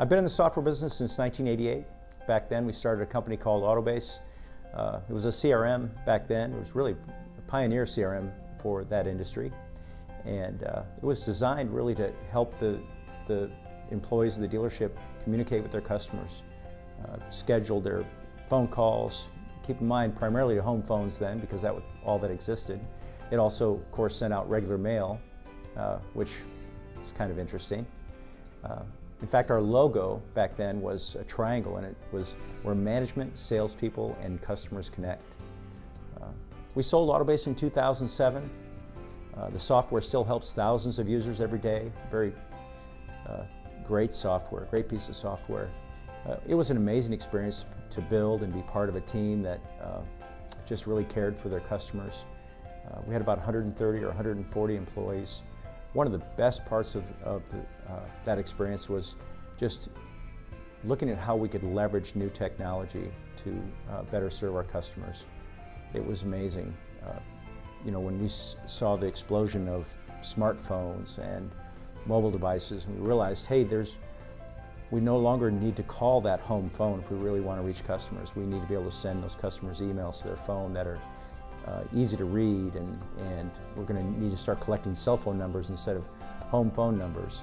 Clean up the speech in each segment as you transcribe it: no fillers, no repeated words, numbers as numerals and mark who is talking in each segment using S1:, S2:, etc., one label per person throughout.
S1: I've been in the software business since 1988. Back then we started a company called Autobase. It was a CRM back then. It was really a pioneer CRM for that industry. And it was designed really to help the employees of the dealership communicate with their customers, schedule their phone calls, keep in mind primarily to home phones then because that was all that existed. It also, of course, sent out regular mail, which is kind of interesting. In fact, our logo back then was a triangle, and it was where management, salespeople, and customers connect. We sold Autobase in 2007. The software still helps thousands of users every day. Very great software, great piece of software. It was an amazing experience to build and be part of a team that just really cared for their customers. We had about 130 or 140 employees. One of the best parts of that experience was just looking at how we could leverage new technology to better serve our customers. It was amazing. When we saw the explosion of smartphones and mobile devices, we realized, hey, we no longer need to call that home phone if we really want to reach customers. We need to be able to send those customers emails to their phone that are easy to read, and we're going to need to start collecting cell phone numbers instead of home phone numbers.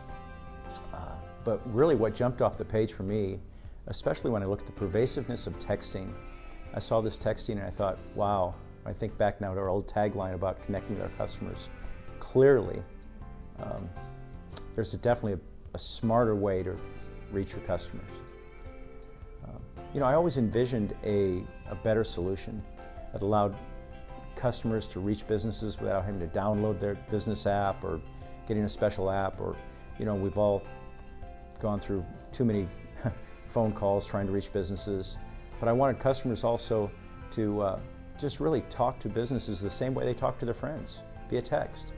S1: But really what jumped off the page for me, especially when I look at the pervasiveness of texting, I saw this texting and I thought, wow, I think back now to our old tagline about connecting with our customers. Clearly, there's definitely a smarter way to reach your customers. I always envisioned a better solution that allowed customers to reach businesses without having to download their business app or getting a special app, or we've all gone through too many phone calls trying to reach businesses. But I wanted customers also to just really talk to businesses the same way they talk to their friends, via text.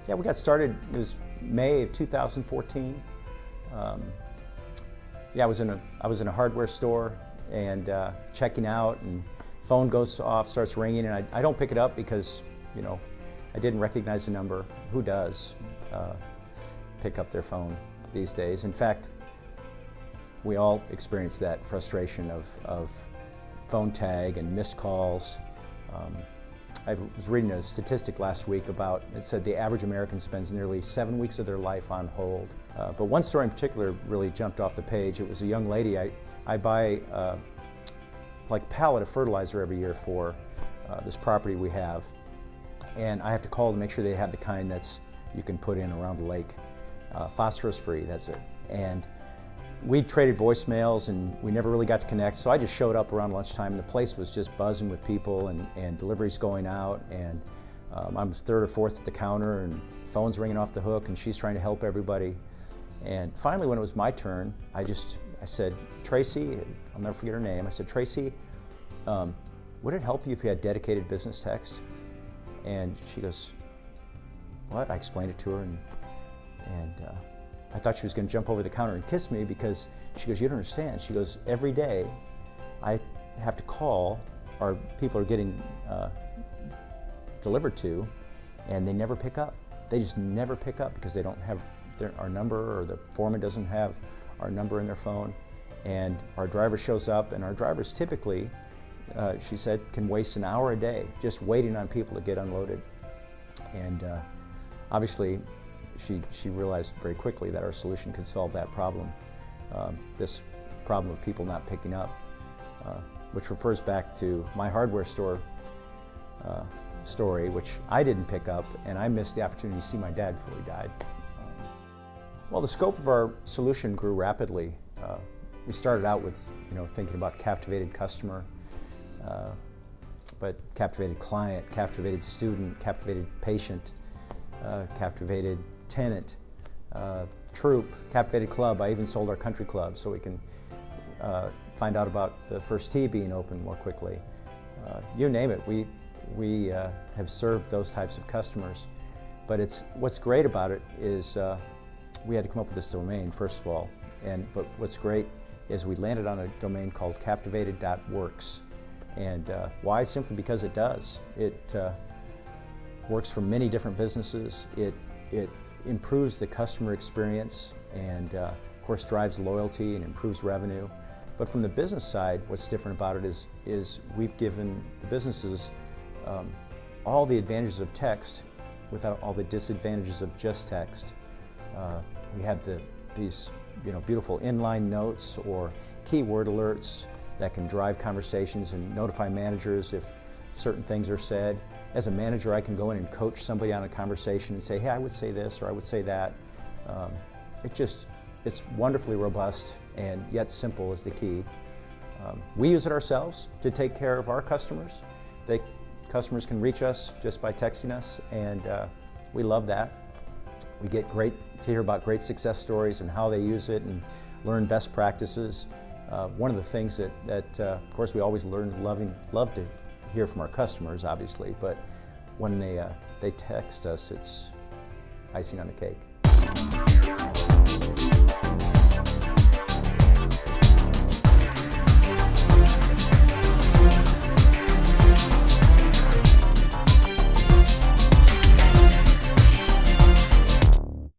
S1: Yeah, we got started, it was May of 2014. I was in a hardware store and checking out, and phone goes off, starts ringing, and I don't pick it up because, I didn't recognize the number. Who does pick up their phone these days? In fact, we all experience that frustration of phone tag and missed calls. I was reading a statistic last week about, it said the average American spends nearly 7 weeks of their life on hold. But one story in particular really jumped off the page. It was a young lady. I buy like a pallet of fertilizer every year for this property we have, and I have to call to make sure they have the kind that's you can put in around the lake, phosphorus free, that's it. And we traded voicemails and we never really got to connect, so I just showed up around lunchtime and the place was just buzzing with people and deliveries going out, and I'm third or fourth at the counter and phone's ringing off the hook and she's trying to help everybody. And finally, when it was my turn, I said, Tracy, I'll never forget her name, I said, Tracy, would it help you if you had dedicated business text? And she goes, what? I explained it to her, and I thought she was going to jump over the counter and kiss me, because she goes, you don't understand. She goes, every day I have to call, or people are getting delivered to, and they never pick up. They just never pick up because they don't have our number, or the foreman doesn't have our number in their phone. And our driver shows up, and our drivers typically, she said, can waste an hour a day just waiting on people to get unloaded. And obviously, she realized very quickly that our solution could solve that problem, this problem of people not picking up, which refers back to my hardware store story, which I didn't pick up, and I missed the opportunity to see my dad before he died. Well, the scope of our solution grew rapidly. We started out with thinking about captivated customer, but captivated client, captivated student, captivated patient, captivated tenant, troop, captivated club. I even sold our country club so we can find out about the first tee being open more quickly. You name it, we have served those types of customers. But what's great about it is we had to come up with this domain first of all, but what's great is we landed on a domain called captivated.works. And why? Simply because it does. It works for many different businesses. It improves the customer experience and of course, drives loyalty and improves revenue. But from the business side, what's different about it is we've given the businesses all the advantages of text without all the disadvantages of just text. We have these beautiful inline notes or keyword alerts that can drive conversations and notify managers if certain things are said. As a manager, I can go in and coach somebody on a conversation and say, hey, I would say this or I would say that. It's wonderfully robust, and yet simple is the key. We use it ourselves to take care of our customers. Customers can reach us just by texting us, and we love that. We get to hear about great success stories and how they use it and learn best practices. One of the things that of course, we always love to hear from our customers, obviously, but when they text us, it's icing on the cake.